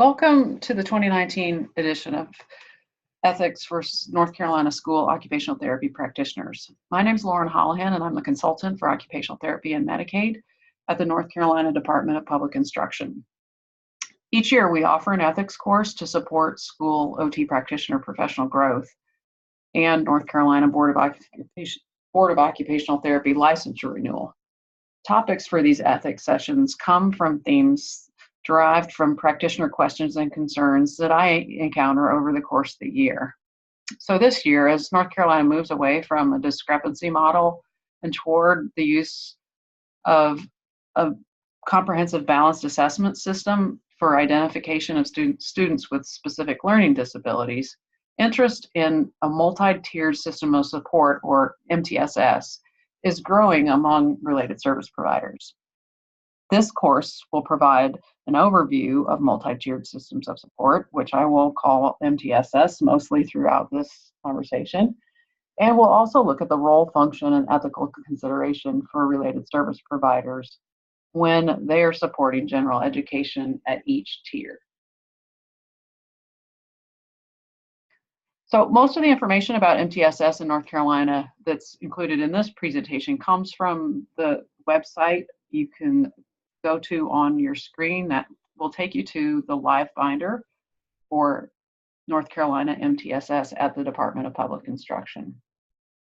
Welcome to the 2019 edition of Ethics for North Carolina School Occupational Therapy Practitioners. My name is Lauren Holohan, and I'm the consultant for occupational therapy and Medicaid at the North Carolina Department of Public Instruction. Each year, we offer an ethics course to support school OT practitioner professional growth and North Carolina Board of Occupational Therapy licensure renewal. Topics for these ethics sessions come from themes derived from practitioner questions and concerns that I encounter over the course of the year. So this year, as North Carolina moves away from a discrepancy model and toward the use of a comprehensive balanced assessment system for identification of students with specific learning disabilities, interest in a multi-tiered system of support, or MTSS, is growing among related service providers. This course will provide an overview of multi-tiered systems of support, which I will call MTSS mostly throughout this conversation, and we'll also look at the role, function, and ethical consideration for related service providers when they are supporting general education at each tier. So most of the information about MTSS in North Carolina that's included in this presentation comes from the website you can go to on your screen. That will take you to the live binder for North Carolina MTSS at the Department of Public Instruction.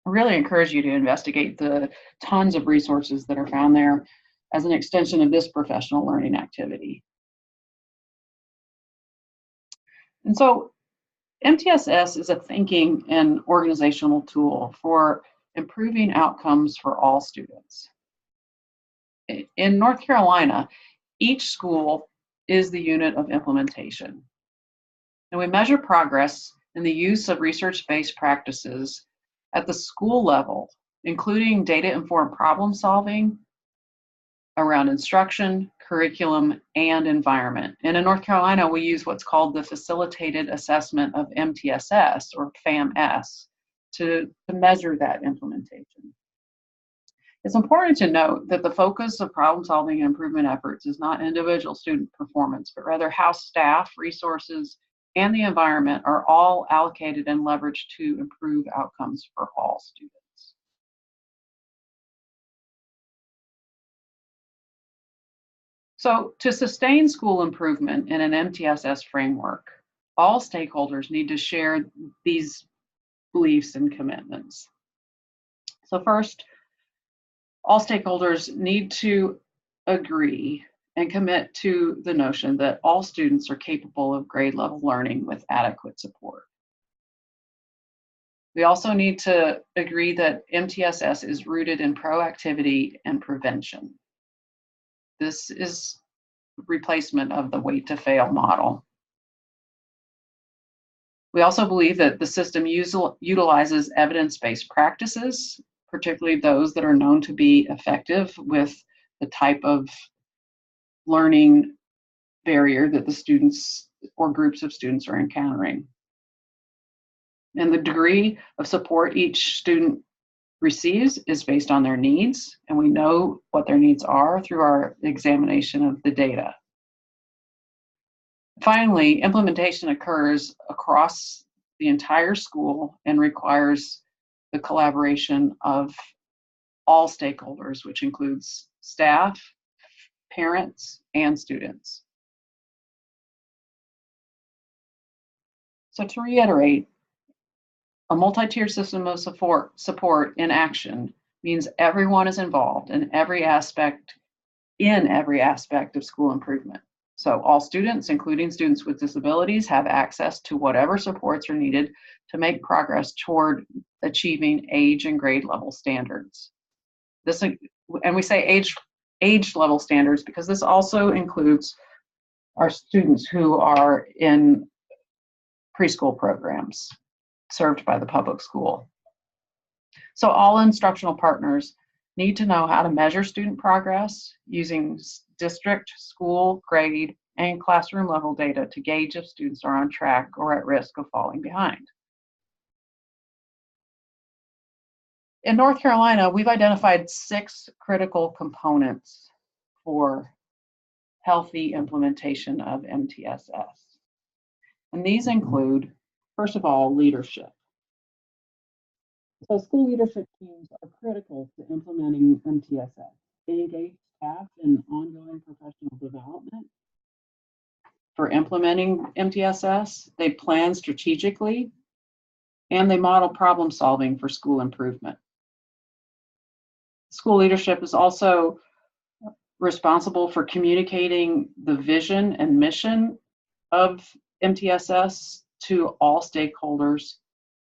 I really encourage you to investigate the tons of resources that are found there as an extension of this professional learning activity. And so MTSS is a thinking and organizational tool for improving outcomes for all students. In North Carolina, each school is the unit of implementation. And we measure progress in the use of research-based practices at the school level, including data-informed problem solving around instruction, curriculum, and environment. And in North Carolina, we use what's called the Facilitated Assessment of MTSS, or FAMS, to measure that implementation. It's important to note that the focus of problem-solving and improvement efforts is not individual student performance, but rather how staff, resources, and the environment are all allocated and leveraged to improve outcomes for all students. So to sustain school improvement in an MTSS framework, all stakeholders need to share these beliefs and commitments. So first, all stakeholders need to agree and commit to the notion that all students are capable of grade level learning with adequate support. We also need to agree that MTSS is rooted in proactivity and prevention. This is replacement of the wait to fail model. We also believe that the system utilizes evidence-based practices, particularly those that are known to be effective with the type of learning barrier that the students or groups of students are encountering. And the degree of support each student receives is based on their needs, and we know what their needs are through our examination of the data. Finally, implementation occurs across the entire school and requires the collaboration of all stakeholders, which includes staff, parents, and students. So to reiterate, a multi-tiered system of support in action means everyone is involved in every aspect of school improvement. So all students, including students with disabilities, have access to whatever supports are needed to make progress toward achieving age and grade level standards. And we say age level standards because this also includes our students who are in preschool programs served by the public school. So all instructional partners need to know how to measure student progress using district, school, grade, and classroom level data to gauge if students are on track or at risk of falling behind. In North Carolina, we've identified 6 critical components for healthy implementation of MTSS. And these include, first of all, leadership. So school leadership teams are critical to implementing MTSS. They engage staff in ongoing professional development. For implementing MTSS, they plan strategically, and they model problem solving for school improvement. School leadership is also responsible for communicating the vision and mission of MTSS to all stakeholders,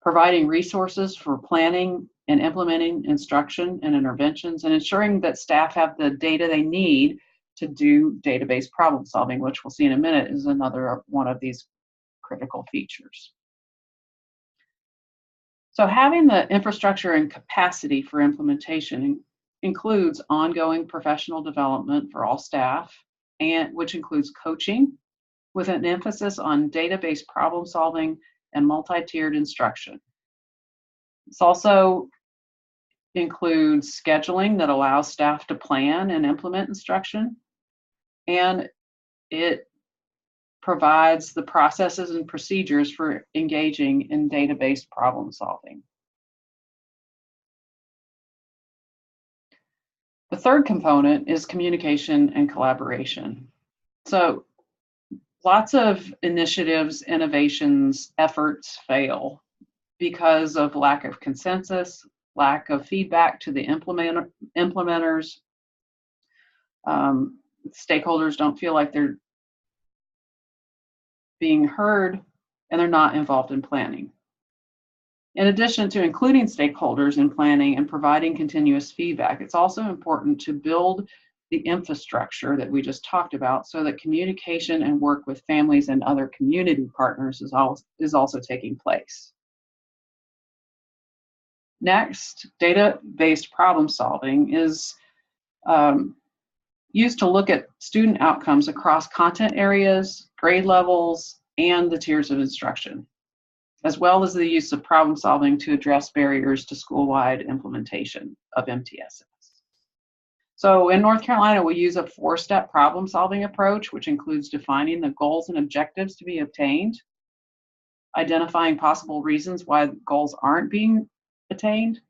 providing resources for planning and implementing instruction and interventions, and ensuring that staff have the data they need to do database problem solving, which we'll see in a minute is another one of these critical features. So having the infrastructure and capacity for implementation includes ongoing professional development for all staff, and which includes coaching with an emphasis on database problem solving and multi-tiered instruction. This also includes scheduling that allows staff to plan and implement instruction, and it provides the processes and procedures for engaging in database problem solving. The third component is communication and collaboration. So lots of initiatives, innovations, efforts fail because of lack of consensus, lack of feedback to the implementers. Stakeholders don't feel like they're being heard, and they're not involved in planning. In addition to including stakeholders in planning and providing continuous feedback, it's also important to build the infrastructure that we just talked about so that communication and work with families and other community partners is also taking place. Next, data-based problem solving is used to look at student outcomes across content areas, grade levels, and the tiers of instruction, as well as the use of problem solving to address barriers to school-wide implementation of MTSS. So in North Carolina, we use a 4-step problem solving approach, which includes defining the goals and objectives to be obtained, identifying possible reasons why goals aren't being attained,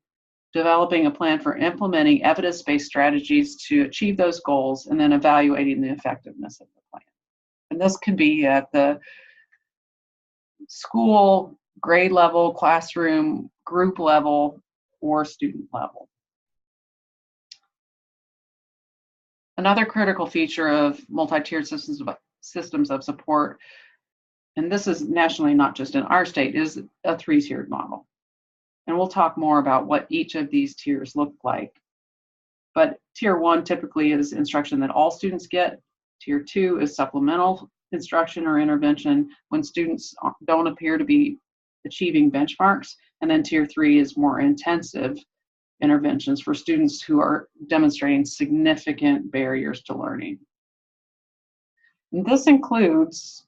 developing a plan for implementing evidence-based strategies to achieve those goals, and then evaluating the effectiveness of the plan. And this can be at the school, grade level, classroom, group level, or student level. Another critical feature of multi-tiered systems of support, and this is nationally, not just in our state, is a 3-tiered model. And we'll talk more about what each of these tiers look like. But tier 1 typically is instruction that all students get. Tier 2 is supplemental instruction or intervention when students don't appear to be achieving benchmarks. And then tier 3 is more intensive interventions for students who are demonstrating significant barriers to learning. And this includes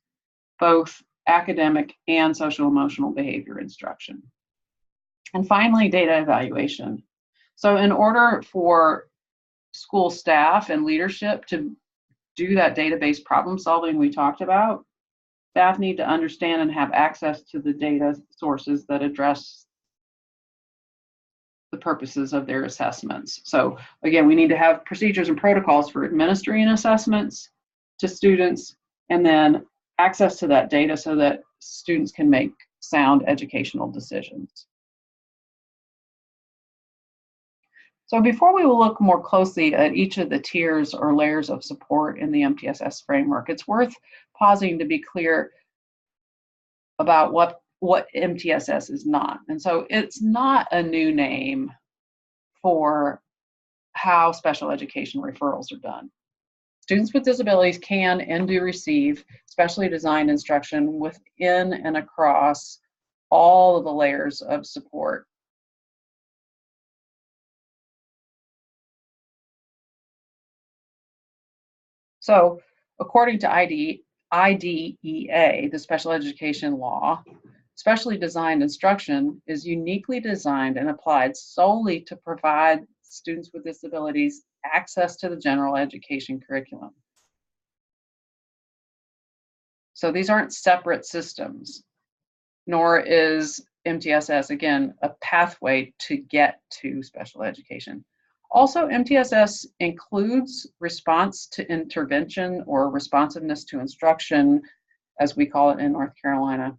both academic and social emotional behavior instruction. And finally, data evaluation. So in order for school staff and leadership to do that database problem solving we talked about, staff need to understand and have access to the data sources that address the purposes of their assessments. So again, we need to have procedures and protocols for administering assessments to students, and then access to that data so that students can make sound educational decisions. So before we will look more closely at each of the tiers or layers of support in the MTSS framework, it's worth pausing to be clear about what MTSS is not. And so it's not a new name for how special education referrals are done. Students with disabilities can and do receive specially designed instruction within and across all of the layers of support. So according to IDEA, the special education law, specially designed instruction is uniquely designed and applied solely to provide students with disabilities access to the general education curriculum. So these aren't separate systems, nor is MTSS, again, a pathway to get to special education. Also, MTSS includes response to intervention or responsiveness to instruction, as we call it in North Carolina.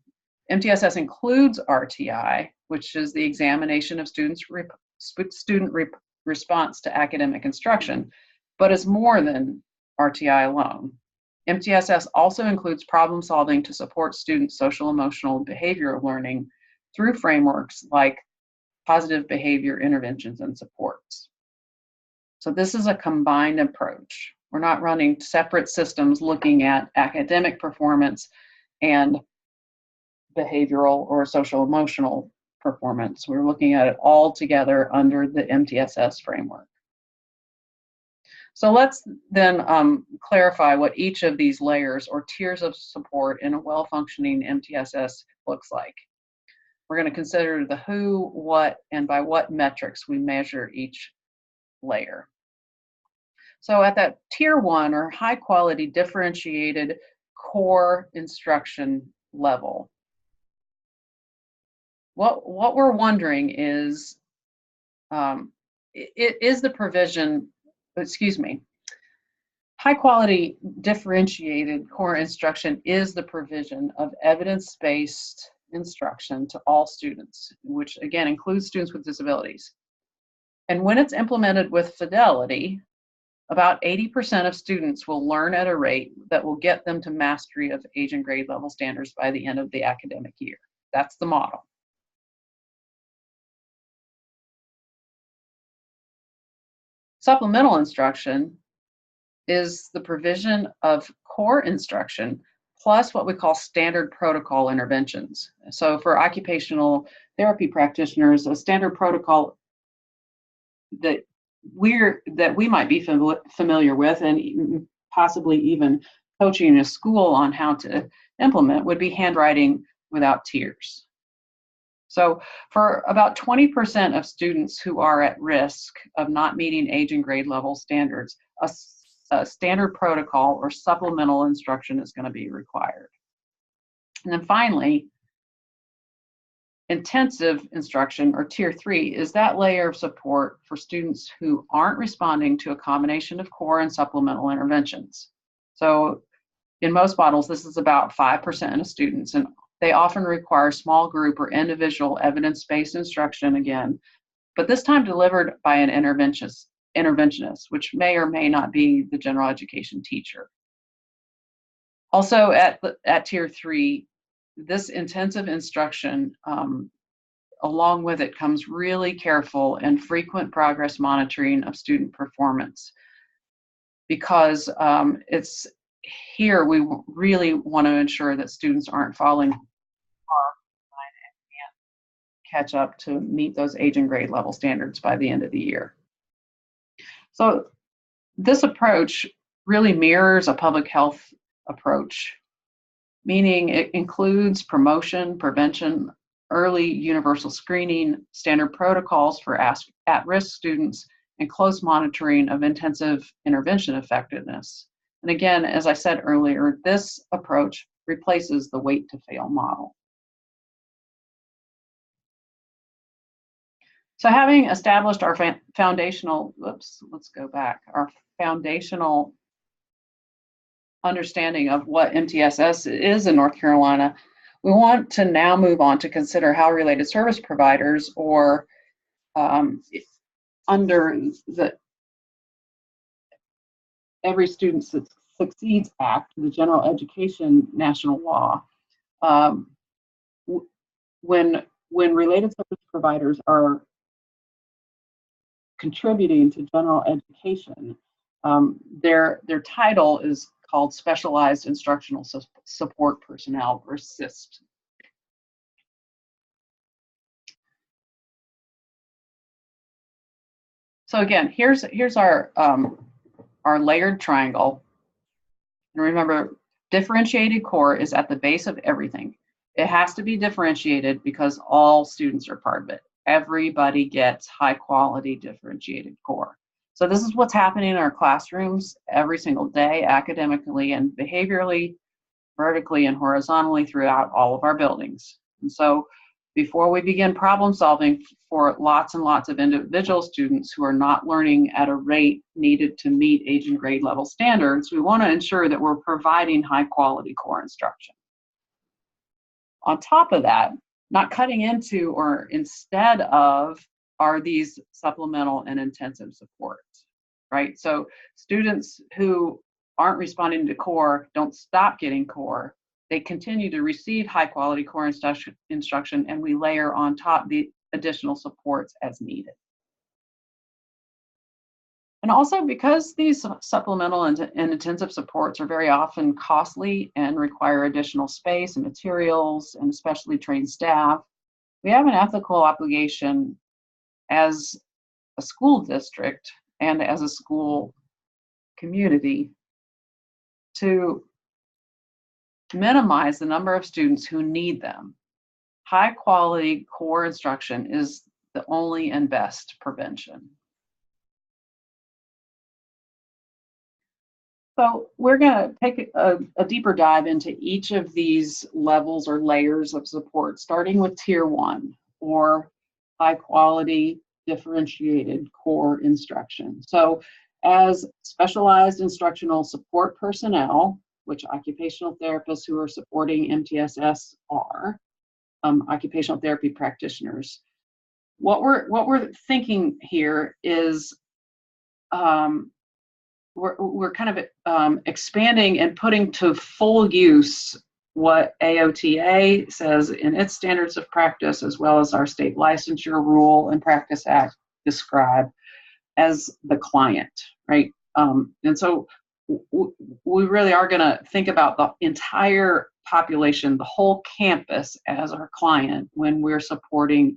MTSS includes RTI, which is the examination of student response to academic instruction, but is more than RTI alone. MTSS also includes problem solving to support students' social, emotional, and behavioral learning through frameworks like positive behavior interventions and supports. So this is a combined approach. We're not running separate systems looking at academic performance and behavioral or social emotional performance. We're looking at it all together under the MTSS framework. So let's then clarify what each of these layers or tiers of support in a well-functioning MTSS looks like. We're going to consider the who, what, and by what metrics we measure each layer. So at that tier 1 or high quality differentiated core instruction level, what we're wondering is, is the provision, high quality differentiated core instruction is the provision of evidence-based instruction to all students, which again includes students with disabilities. And when it's implemented with fidelity, about 80% of students will learn at a rate that will get them to mastery of age and grade level standards by the end of the academic year. That's the model. Supplemental instruction is the provision of core instruction plus what we call standard protocol interventions. So for occupational therapy practitioners, a standard protocol that we might be familiar with and possibly even coaching in a school on how to implement would be handwriting without tears. So for about 20% of students who are at risk of not meeting age and grade level standards, a standard protocol or supplemental instruction is going to be required. And then finally, intensive instruction, or tier 3, is that layer of support for students who aren't responding to a combination of core and supplemental interventions. So in most models, this is about 5% of students, and they often require small group or individual evidence-based instruction again, but this time delivered by an interventionist, which may or may not be the general education teacher. Also at tier 3, this intensive instruction, along with it comes really careful and frequent progress monitoring of student performance, because it's here we really want to ensure that students aren't falling far behind and can't catch up to meet those age and grade level standards by the end of the year. So this approach really mirrors a public health approach, meaning it includes promotion, prevention, early universal screening, standard protocols for at-risk students, and close monitoring of intensive intervention effectiveness. And again, as I said earlier, this approach replaces the wait to fail model. So having established our foundational understanding of what MTSS is in North Carolina, we want to now move on to consider how related service providers, or under the Every Student Succeeds Act, the General Education National Law, when related service providers are contributing to general education, their title is called Specialized Instructional Support Personnel, or SISP. So again, here's our layered triangle. And remember, differentiated core is at the base of everything. It has to be differentiated because all students are part of it. Everybody gets high quality differentiated core. So this is what's happening in our classrooms every single day, academically and behaviorally. vertically and horizontally throughout all of our buildings. And so before we begin problem solving for lots and lots of individual students who are not learning at a rate needed to meet age and grade level standards, we want to ensure that we're providing high quality core instruction. On top of that, not cutting into or instead of are these supplemental and intensive supports, right? So students who aren't responding to core don't stop getting core. They continue to receive high quality core instruction, and we layer on top the additional supports as needed. And also, because these supplemental and intensive supports are very often costly and require additional space and materials and especially trained staff, we have an ethical obligation as a school district and as a school community to minimize the number of students who need them. High quality core instruction is the only and best prevention. So we're going to take a deeper dive into each of these levels or layers of support, starting with Tier 1, or high quality differentiated core instruction. So as specialized instructional support personnel, which occupational therapists who are supporting MTSS are, occupational therapy practitioners, what we're thinking here is we're kind of expanding and putting to full use what AOTA says in its standards of practice, as well as our state licensure rule and practice act describe as the client, right? And so we really are going to think about the entire population, the whole campus as our client when we're supporting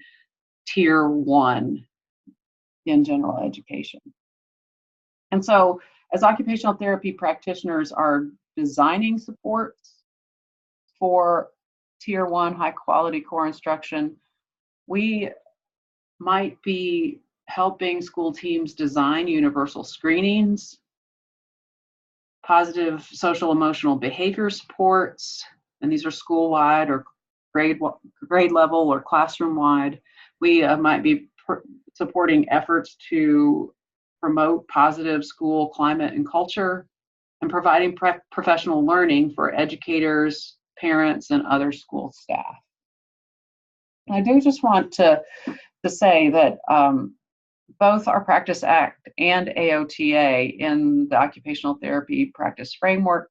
Tier 1 in general education. And so as occupational therapy practitioners are designing supports for Tier 1 high quality core instruction, we might be helping school teams design universal screenings, positive social emotional behavior supports, and these are school-wide or grade level or classroom-wide. We might be supporting efforts to promote positive school climate and culture, and providing professional learning for educators, parents, and other school staff. I do just want to say that both our Practice Act and AOTA in the Occupational Therapy Practice Framework,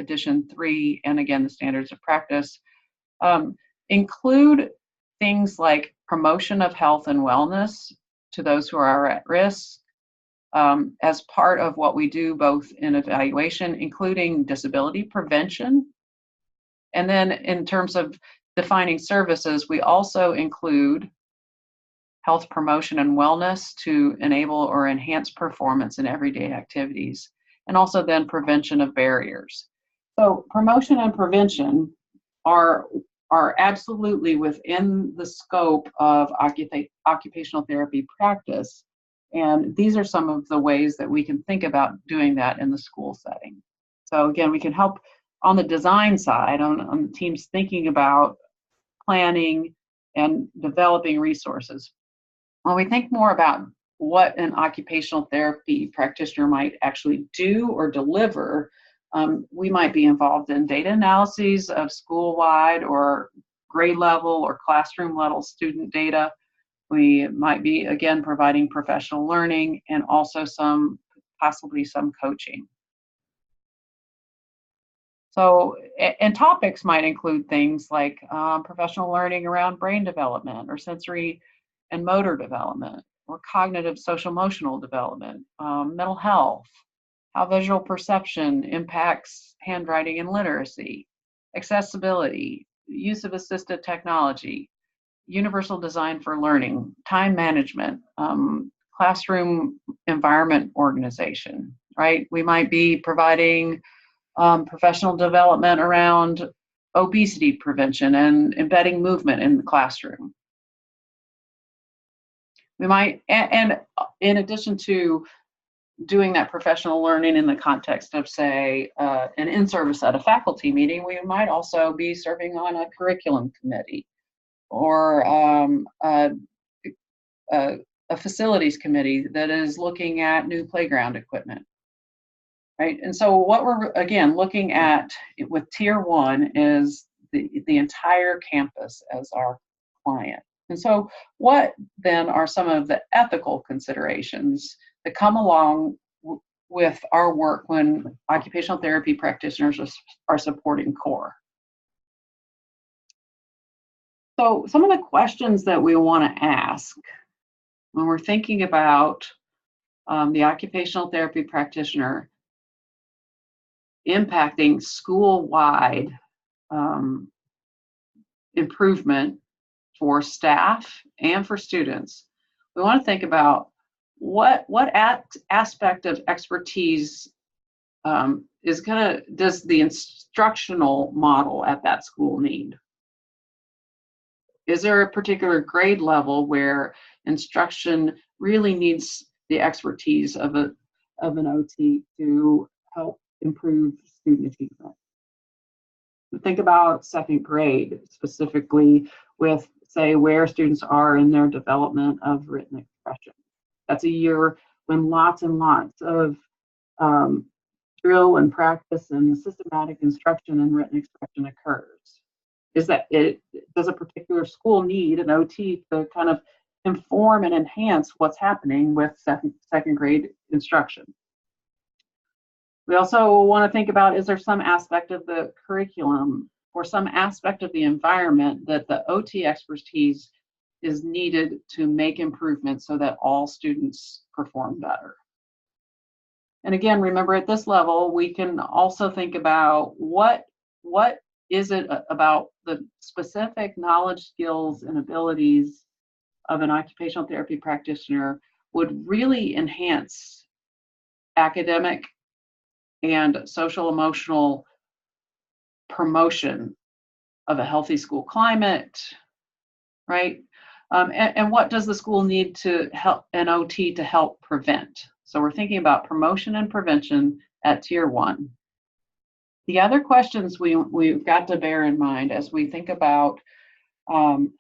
Edition 3, and again, the Standards of Practice, include things like promotion of health and wellness to those who are at risk, as part of what we do both in evaluation, including disability prevention. And then in terms of defining services, we also include health promotion and wellness to enable or enhance performance in everyday activities, and also then prevention of barriers. So promotion and prevention are absolutely within the scope of occupational therapy practice. And these are some of the ways that we can think about doing that in the school setting. So again, we can help on the design side, on the teams thinking about planning and developing resources. When we think more about what an occupational therapy practitioner might actually do or deliver, we might be involved in data analyses of school-wide or grade level or classroom level student data. We might be, again, providing professional learning and also possibly some coaching. So, and topics might include things like professional learning around brain development or sensory and motor development, or cognitive social emotional development, mental health, how visual perception impacts handwriting and literacy, accessibility, use of assistive technology, universal design for learning, time management, classroom environment organization, right? We might be providing professional development around obesity prevention and embedding movement in the classroom. We might, and in addition to doing that professional learning in the context of, say, an in-service at a faculty meeting, we might also be serving on a curriculum committee or a facilities committee that is looking at new playground equipment, right? And so what we're, again, looking at with Tier 1 is the entire campus as our client. And so what then are some of the ethical considerations that come along with our work when occupational therapy practitioners are supporting CORE? So some of the questions that we want to ask when we're thinking about the occupational therapy practitioner impacting school-wide improvement for staff and for students, we want to think about what aspect of expertise does the instructional model at that school need? Is there a particular grade level where instruction really needs the expertise of an OT to help improve student achievement? Think about second grade, specifically with, say, where students are in their development of written expression. That's a year when lots and lots of drill and practice and systematic instruction in written expression occurs. Does a particular school need an OT to kind of inform and enhance what's happening with second grade instruction? We also want to think about, is there some aspect of the curriculum or some aspect of the environment that the OT expertise is needed to make improvements so that all students perform better? And again, remember, at this level, we can also think about what is it about the specific knowledge, skills, and abilities of an occupational therapy practitioner would really enhance academic and social emotional promotion of a healthy school climate, right? And what does the school need to help an OT to help prevent? So we're thinking about promotion and prevention at Tier 1. The other questions we've got to bear in mind as we think about some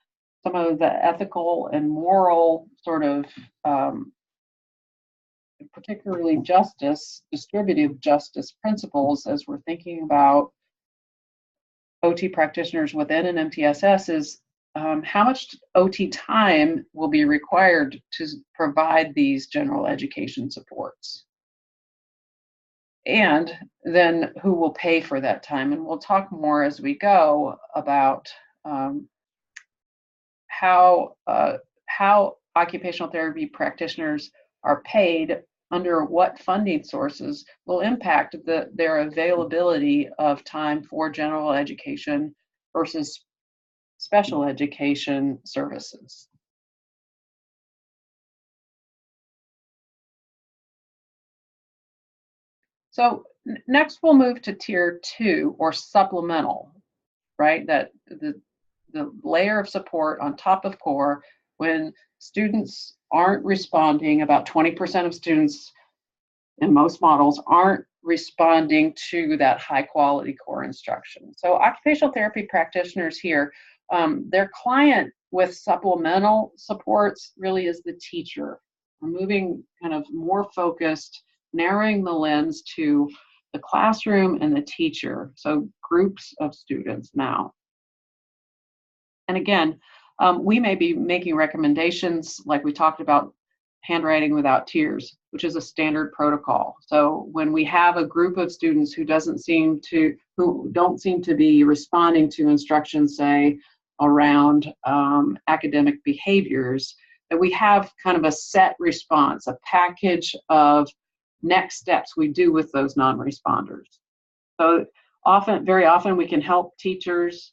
of the ethical and moral sort of particularly distributive justice principles as we're thinking about OT practitioners within an MTSS is how much OT time will be required to provide these general education supports? And then who will pay for that time? And we'll talk more as we go about how occupational therapy practitioners are paid, under what funding sources will impact their availability of time for general education versus special education services. So next we'll move to Tier 2, or supplemental, right? That the layer of support on top of CORE when students aren't responding. About 20% of students in most models aren't responding to that high quality CORE instruction. So occupational therapy practitioners here, their client with supplemental supports really is the teacher. We're moving kind of more focused, narrowing the lens to the classroom and the teacher, so groups of students now. And again, we may be making recommendations, like we talked about, handwriting without tears, which is a standard protocol. So when we have a group of students who don't seem to be responding to instructions, say, around academic behaviors, that we have kind of a set response, a package of next steps we do with those non-responders. So very often we can help teachers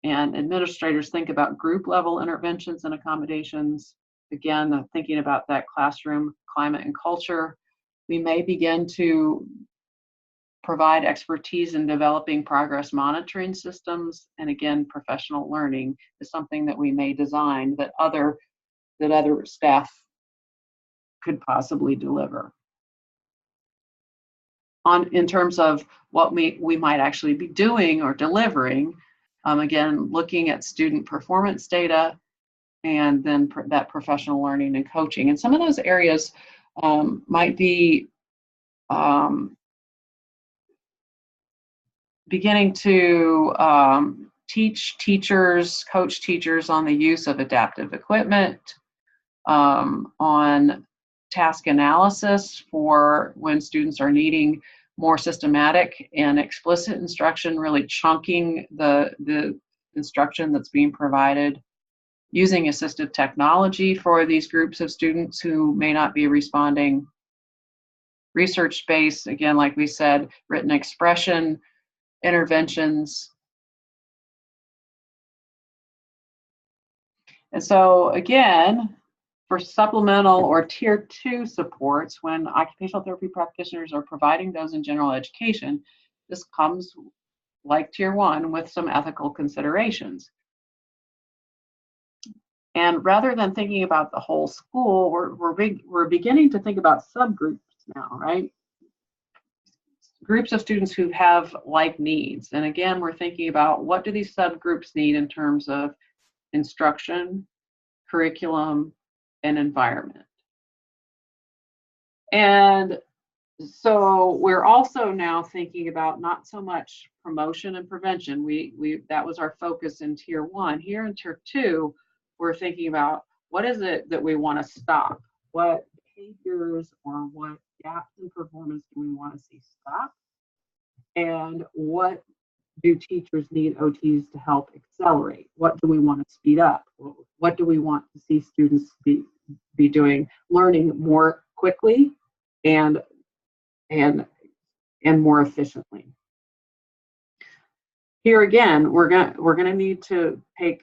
and administrators think about group level interventions and accommodations. Again, thinking about that classroom climate and culture. We may begin to provide expertise in developing progress monitoring systems. And again, professional learning is something that we may design that other staff could possibly deliver. in terms of what we might actually be doing or delivering. Again, looking at student performance data, and then that professional learning and coaching. And some of those areas might be beginning to coach teachers on the use of adaptive equipment, on task analysis for when students are needing more systematic and explicit instruction, really chunking the instruction that's being provided, using assistive technology for these groups of students who may not be responding, research-based, again, like we said, written expression, interventions. And so again, for supplemental or tier 2 supports, when occupational therapy practitioners are providing those in general education, this comes like tier 1 with some ethical considerations. And rather than thinking about the whole school, we're beginning to think about subgroups now, right? Groups of students who have like needs. And again, we're thinking about what do these subgroups need in terms of instruction, curriculum, and environment. And so we're also now thinking about not so much promotion and prevention. That was our focus in tier 1. Here in tier 2, we're thinking about what is it that we want to stop? What behaviors or what gaps in performance do we want to see stop? And what do teachers need OTs to help accelerate? What do we want to speed up? What do we want to see students be doing, learning more quickly and more efficiently? Here again, we're gonna need to take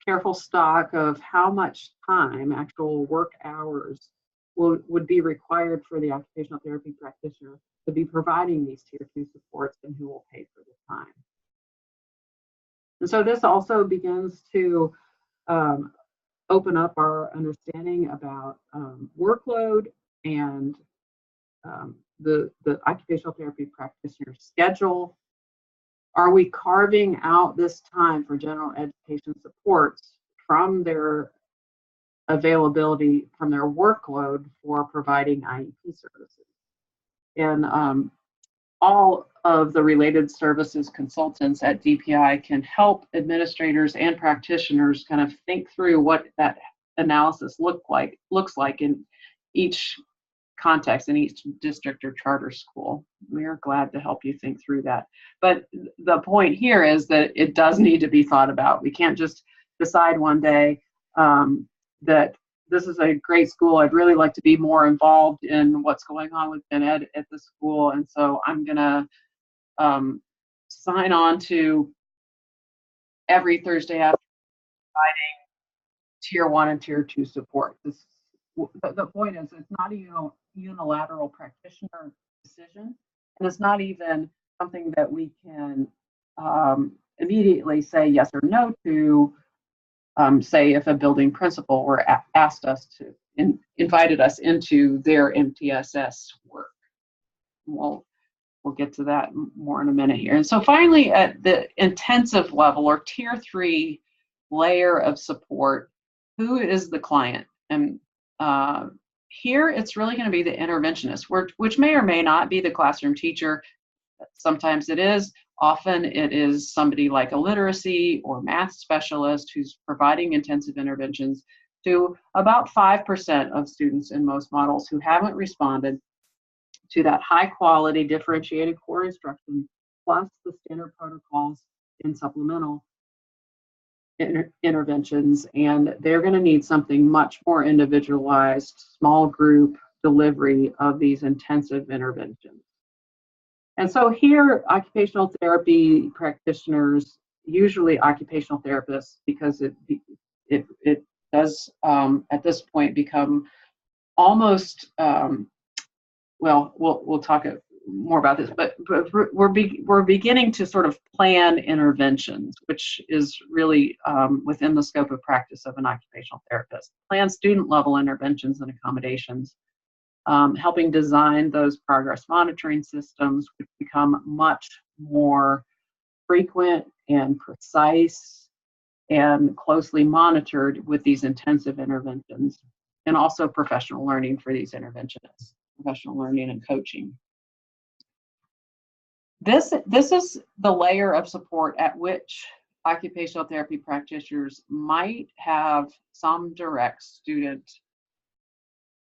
careful stock of how much time, actual work hours, would be required for the occupational therapy practitioner to be providing these tier 2 supports, and who will pay for the time. And so this also begins to open up our understanding about workload and the occupational therapy practitioner schedule. Are we carving out this time for general education supports from their availability, from their workload for providing IEP services? And all of the related services consultants at DPI can help administrators and practitioners kind of think through what that analysis looks like in each context, in each district or charter school. We are glad to help you think through that. But the point here is that it does need to be thought about. We can't just decide one day that this is a great school. I'd really like to be more involved in what's going on with gen ed at the school, and so I'm gonna sign on to every Thursday after providing tier 1 and tier 2 support. The point is, it's not a unilateral practitioner decision, and it's not even something that we can immediately say yes or no to. Say if a building principal were asked us to, invited us into their MTSS work. We'll get to that more in a minute here. And so finally, at the intensive level or tier 3 layer of support, who is the client? And here it's really going to be the interventionist, which may or may not be the classroom teacher. Sometimes it is. Often it is somebody like a literacy or math specialist who's providing intensive interventions to about 5% of students in most models who haven't responded to that high quality differentiated core instruction, plus the standard protocols and supplemental interventions. And they're going to need something much more individualized, small group delivery of these intensive interventions. And so here, occupational therapy practitioners, usually occupational therapists, because it does at this point become almost, well, we'll talk more about this, but we're beginning to sort of plan interventions, which is really within the scope of practice of an occupational therapist. Plan student level interventions and accommodations helping design those progress monitoring systems, which become much more frequent and precise and closely monitored with these intensive interventions, and also professional learning for these interventionists, professional learning and coaching. This is the layer of support at which occupational therapy practitioners might have some direct student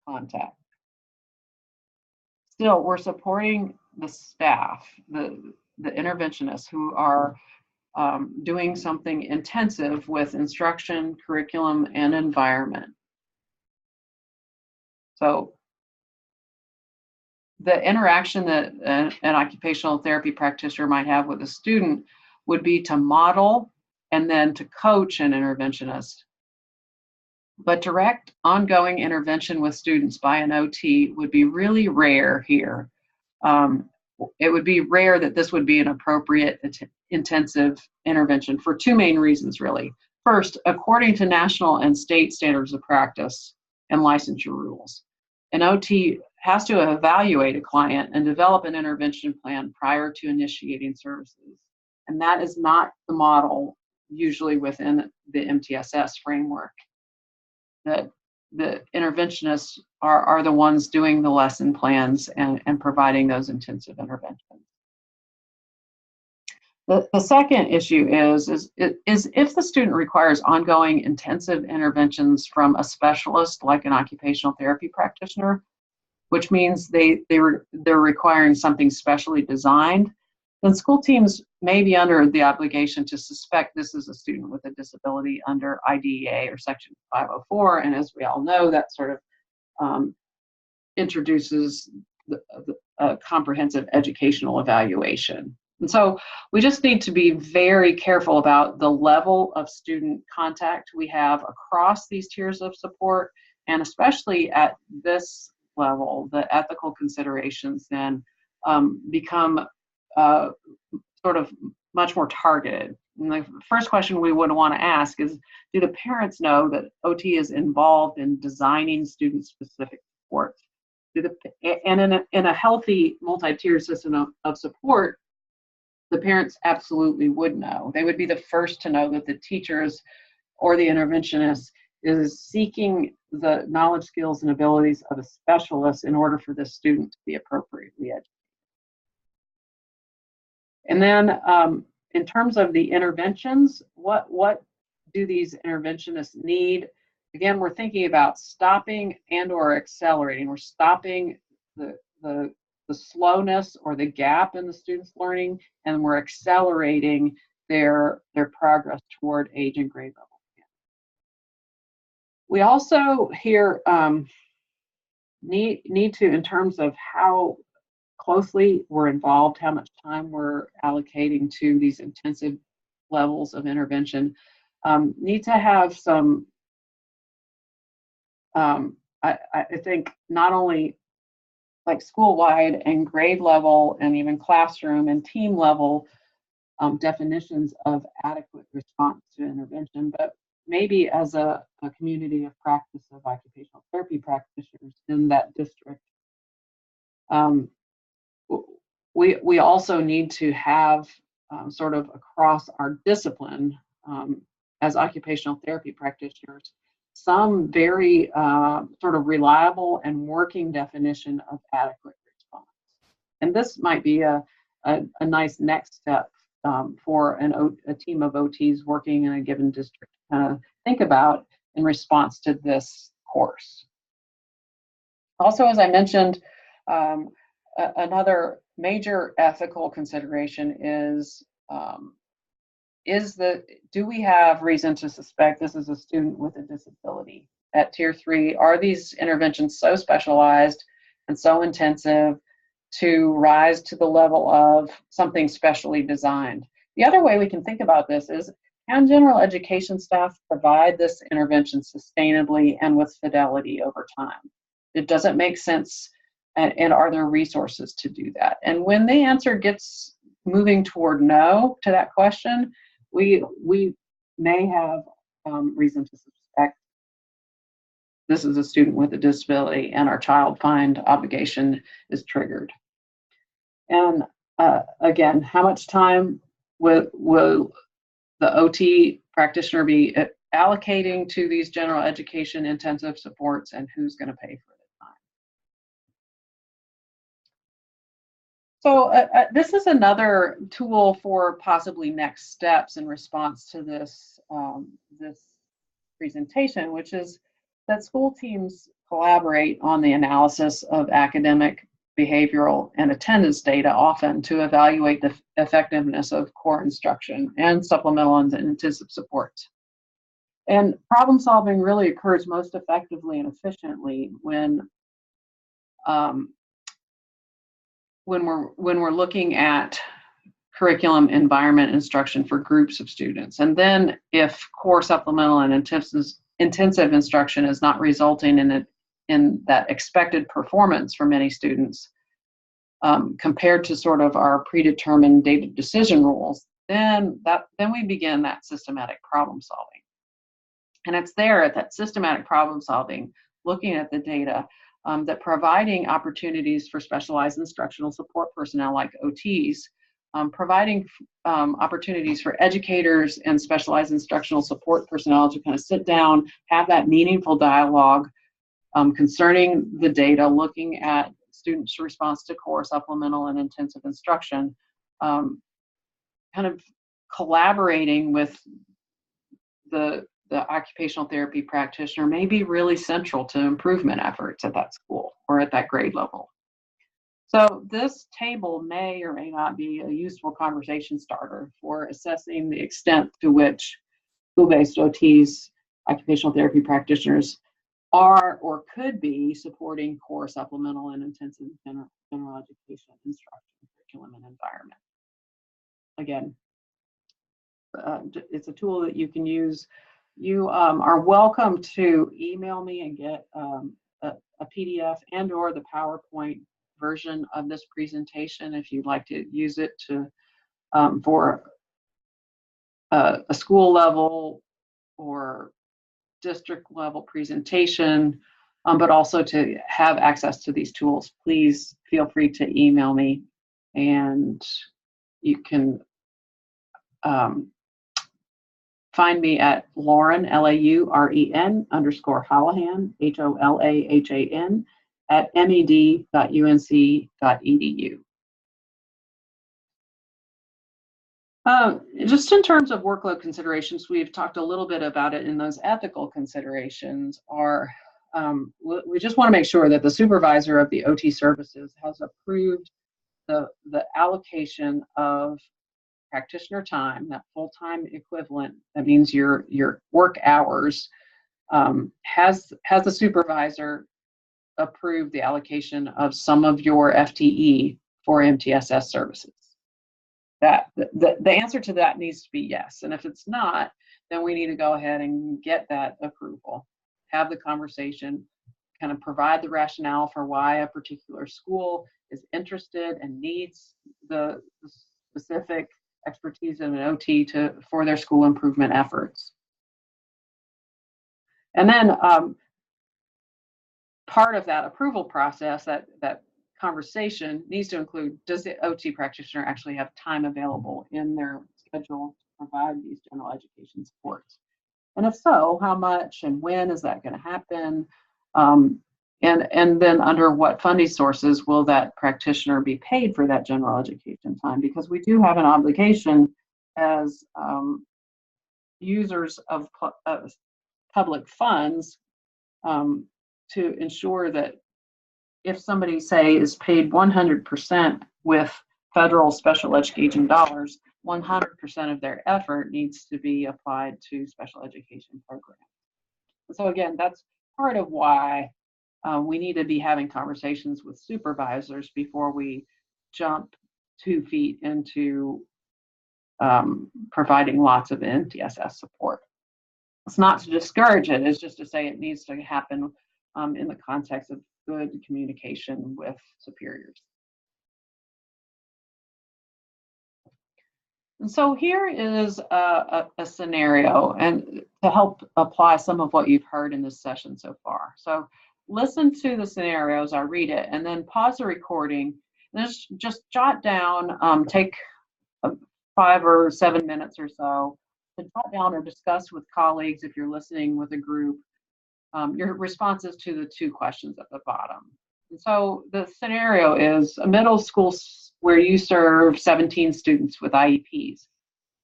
contact. Still, we're supporting the staff, the interventionists who are doing something intensive with instruction, curriculum, and environment. So the interaction that an occupational therapy practitioner might have with a student would be to model and then to coach an interventionist. But direct ongoing intervention with students by an OT would be really rare here. It would be rare that this would be an appropriate intensive intervention for two main reasons, really. First, according to national and state standards of practice and licensure rules, an OT has to evaluate a client and develop an intervention plan prior to initiating services. And that is not the model usually within the MTSS framework. The interventionists are the ones doing the lesson plans and providing those intensive interventions. The second issue is if the student requires ongoing intensive interventions from a specialist like an occupational therapy practitioner, which means they're requiring something specially designed, then school teams may be under the obligation to suspect this is a student with a disability under IDEA or Section 504, and as we all know, that sort of introduces a comprehensive educational evaluation. And so we just need to be very careful about the level of student contact we have across these tiers of support, and especially at this level, the ethical considerations then become sort of much more targeted. And the first question we would want to ask is, do the parents know that OT is involved in designing student-specific supports? And in a healthy multi-tier system of support, the parents absolutely would know. They would be the first to know that the teachers or the interventionist is seeking the knowledge, skills, and abilities of a specialist in order for the student to be appropriately educated. And then in terms of the interventions, what do these interventionists need? Again, we're thinking about stopping and or accelerating. We're stopping the slowness or the gap in the student's learning, and we're accelerating their progress toward age and grade level. We also here need to, in terms of how closely we're involved, how much time we're allocating to these intensive levels of intervention, need to have some, I think, not only like school-wide and grade level and even classroom and team level definitions of adequate response to intervention, but maybe as a community of practice of occupational therapy practitioners in that district. We also need to have sort of across our discipline as occupational therapy practitioners some very sort of reliable and working definition of adequate response. And this might be a a nice next step for a team of OTs working in a given district to kind of think about in response to this course. Also, as I mentioned, another major ethical consideration is do we have reason to suspect this is a student with a disability? At Tier 3, are these interventions so specialized and so intensive to rise to the level of something specially designed? The other way we can think about this is, can general education staff provide this intervention sustainably and with fidelity over time? It doesn't make sense, and are there resources to do that? And when the answer gets moving toward no to that question, we may have reason to suspect this is a student with a disability, and our child find obligation is triggered. And again, how much time will the OT practitioner be allocating to these general education intensive supports, and who's going to pay for the time? So this is another tool for possibly next steps in response to this, this presentation, which is that school teams collaborate on the analysis of academic, behavioral, and attendance data, often to evaluate the effectiveness of core instruction and supplemental and intensive supports. And problem solving really occurs most effectively and efficiently when we're looking at curriculum, environment, instruction for groups of students. And then if core, supplemental, and intensive instruction is not resulting in that expected performance for many students, compared to sort of our predetermined data decision rules, then we begin that systematic problem solving. And it's there at that systematic problem solving, looking at the data, that providing opportunities for specialized instructional support personnel like OTs, providing opportunities for educators and specialized instructional support personnel to kind of sit down, have that meaningful dialogue concerning the data, looking at students' response to core, supplemental, and intensive instruction, kind of collaborating with the occupational therapy practitioner may be really central to improvement efforts at that school or at that grade level. So this table may or may not be a useful conversation starter for assessing the extent to which school-based OTs, occupational therapy practitioners, are or could be supporting core, supplemental, and intensive general education instruction, curriculum, and environment. Again, it's a tool that you can use. You are welcome to email me and get a PDF and or the PowerPoint version of this presentation if you'd like to use it to for a school level or district level presentation, but also to have access to these tools. Please feel free to email me, and you can find me at Lauren, LAUREN _ Holahan, HOLAHAN, at med.unc.edu. Just in terms of workload considerations, we've talked a little bit about it in those ethical considerations. We just want to make sure that the supervisor of the OT services has approved the allocation of practitioner time, that full-time equivalent, that means your work hours, has the supervisor approved the allocation of some of your FTE for MTSS services. That the answer to that needs to be yes. And if it's not, then we need to go ahead and get that approval, have the conversation, kind of provide the rationale for why a particular school is interested and needs the specific expertise in an OT for their school improvement efforts. And then part of that approval process, that conversation needs to include, does the OT practitioner actually have time available in their schedule to provide these general education supports? And if so, how much and when is that going to happen? And then under what funding sources will that practitioner be paid for that general education time? Because we do have an obligation as users of public funds to ensure that if somebody, say, is paid 100% with federal special education dollars, 100% of their effort needs to be applied to special education programs. So again, that's part of why we need to be having conversations with supervisors before we jump 2 feet into providing lots of MTSS support. It's not to discourage it, it's just to say it needs to happen in the context of good communication with superiors. And so here is a scenario, and to help apply some of what you've heard in this session so far. So listen to the scenario as I read it, and then pause the recording. And just jot down, take 5 or 7 minutes or so to jot down or discuss with colleagues, if you're listening with a group, your responses to the 2 questions at the bottom. And so the scenario is a middle school where you serve 17 students with IEPs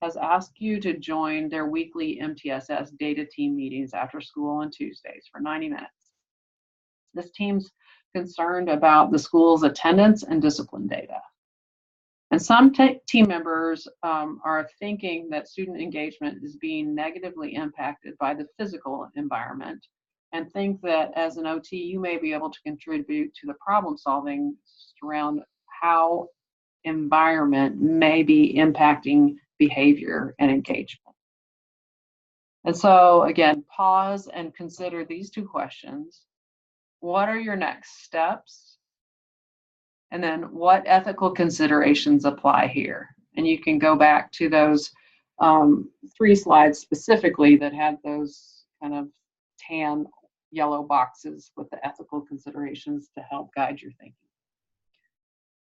has asked you to join their weekly MTSS data team meetings after school on Tuesdays for 90 minutes. This team's concerned about the school's attendance and discipline data. And some team members are thinking that student engagement is being negatively impacted by the physical environment, and think that as an OT, you may be able to contribute to the problem solving around how environment may be impacting behavior and engagement. And so again, pause and consider these 2 questions. What are your next steps? And then what ethical considerations apply here? And you can go back to those 3 slides specifically that had those kind of tan yellow boxes with the ethical considerations to help guide your thinking.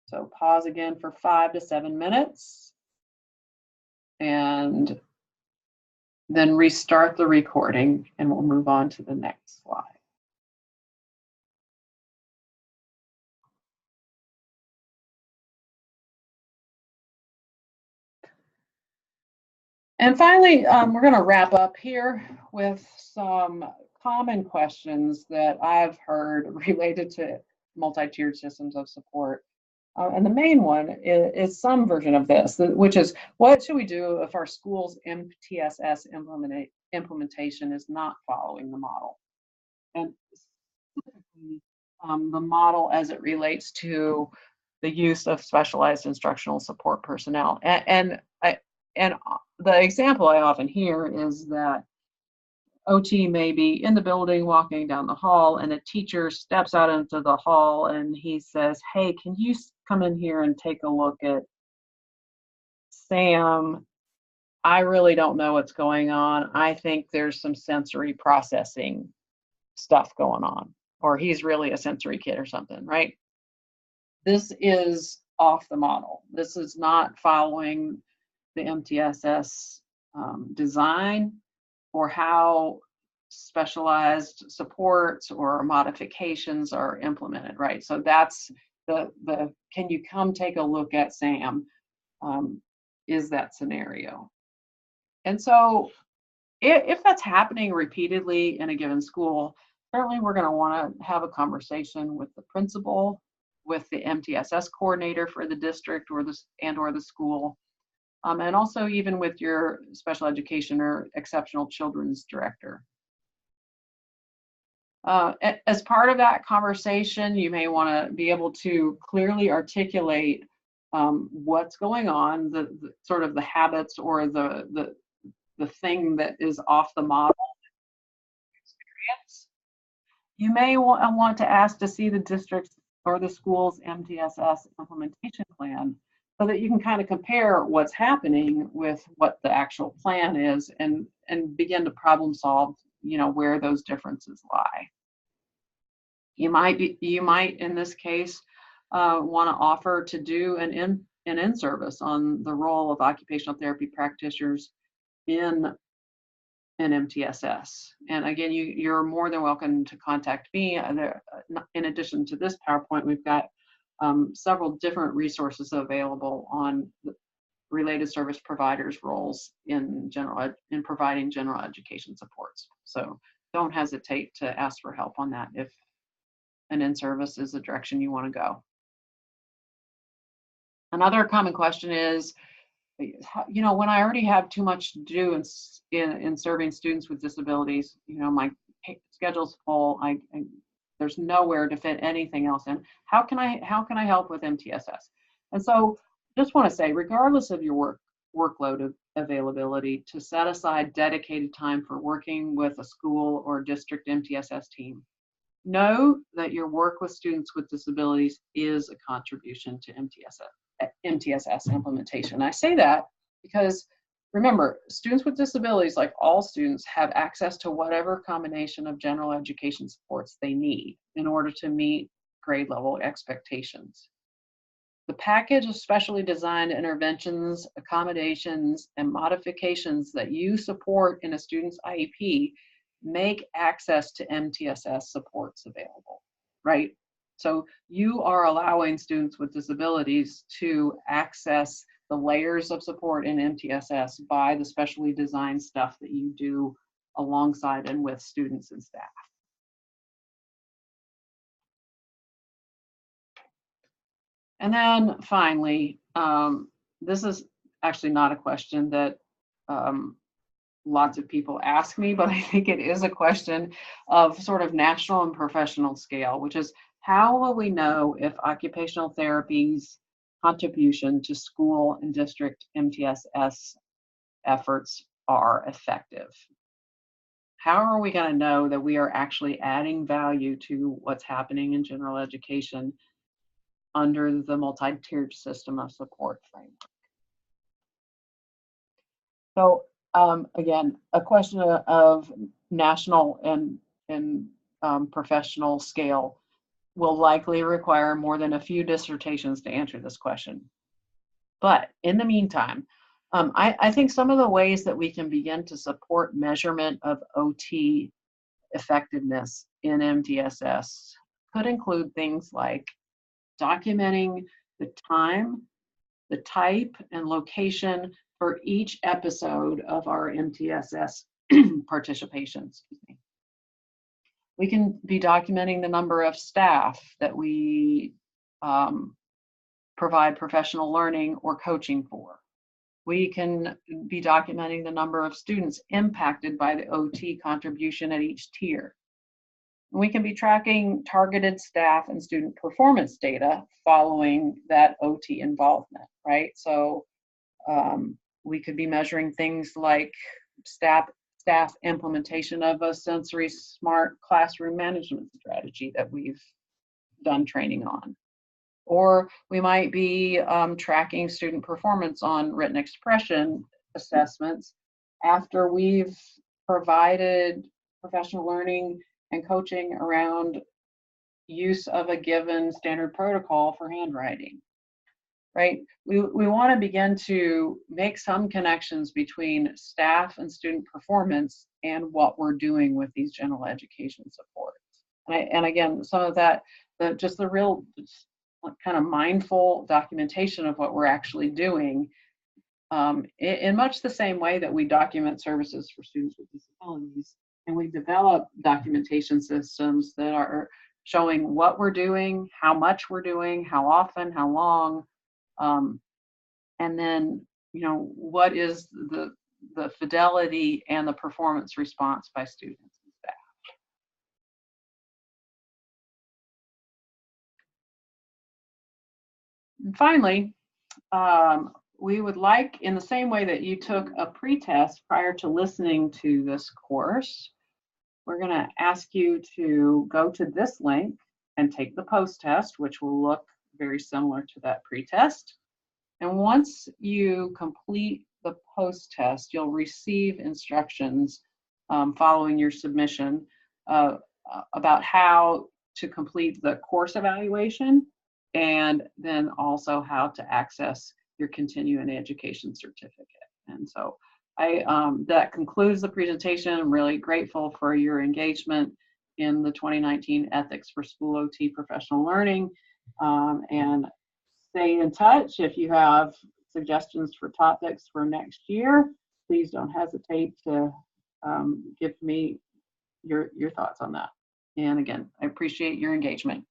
So pause again for 5 to 7 minutes, and then restart the recording, and we'll move on to the next slide. And finally, we're going to wrap up here with some common questions that I've heard related to multi-tiered systems of support. And the main one is some version of this, which is, what should we do if our school's MTSS implementation is not following the model? And specifically, the model as it relates to the use of specialized instructional support personnel. And the example I often hear is that OT may be in the building walking down the hall, and a teacher steps out into the hall and he says, "Hey, can you come in here and take a look at Sam? I really don't know what's going on. I think there's some sensory processing stuff going on," or he's really a sensory kid or something, right? This is off the model. This is not following the MTSS design or how specialized supports or modifications are implemented, right? So that's the can you come take a look at Sam, is that scenario. And so if that's happening repeatedly in a given school, certainly we're going to want to have a conversation with the principal, with the MTSS coordinator for the district or the school, and also even with your special education or exceptional children's director. As part of that conversation, you may want to be able to clearly articulate what's going on, the sort of the habits or the thing that is off the model experience. You may want to ask to see the district's or the school's MTSS implementation plan, so that you can kind of compare what's happening with what the actual plan is, and begin to problem solve, where those differences lie. You might in this case want to offer to do an in-service on the role of occupational therapy practitioners in an MTSS. And again, you're more than welcome to contact me. In addition to this PowerPoint, we've got several different resources available on the related service providers' roles in providing general education supports. So don't hesitate to ask for help on that if an in-service is the direction you want to go. Another common question is, when I already have too much to do in serving students with disabilities, my schedule's full, there's nowhere to fit anything else in. How can I help with MTSS? And so just want to say, regardless of your workload availability, to set aside dedicated time for working with a school or district MTSS team. Know that your work with students with disabilities is a contribution to MTSS implementation. I say that Because remember, students with disabilities, like all students, have access to whatever combination of general education supports they need in order to meet grade level expectations. The package of specially designed interventions, accommodations, and modifications that you support in a student's IEP make access to MTSS supports available, right? So you are allowing students with disabilities to access the layers of support in MTSS by the specially designed stuff that you do alongside and with students and staff. And then finally, this is actually not a question that lots of people ask me, but I think it is a question of sort of national and professional scale, which is how will we know if occupational therapy's contribution to school and district MTSS efforts are effective? How are we going to know that we are actually adding value to what's happening in general education under the multi-tiered system of support framework? So again, a question of national and professional scale will likely require more than a few dissertations to answer this question. But in the meantime, I think some of the ways that we can begin to support measurement of OT effectiveness in MTSS could include things like documenting the time, the type, and location for each episode of our MTSS participation. We can be documenting the number of staff that we provide professional learning or coaching for. We can be documenting the number of students impacted by the OT contribution at each tier. We can be tracking targeted staff and student performance data following that OT involvement, right? So we could be measuring things like staff implementation of a sensory smart classroom management strategy that we've done training on. Or we might be tracking student performance on written expression assessments after we've provided professional learning and coaching around use of a given standard protocol for handwriting, right? We want to begin to make some connections between staff and student performance and what we're doing with these general education supports. And again, some of that, just the real kind of mindful documentation of what we're actually doing in much the same way that we document services for students with disabilities. And we develop documentation systems that are showing what we're doing, how much we're doing, how often, how long, and then, you know, what is the fidelity and the performance response by students and staff. And finally, we would like, in the same way that you took a pretest prior to listening to this course, we're going to ask you to go to this link and take the post-test, which will look very similar to that pretest. And once you complete the post-test, you'll receive instructions following your submission about how to complete the course evaluation, and then also how to access your continuing education certificate. And so that concludes the presentation. I'm really grateful for your engagement in the 2019 Ethics for School OT Professional Learning. And stay in touch. If you have suggestions for topics for next year, please don't hesitate to give me your thoughts on that. And again, I appreciate your engagement.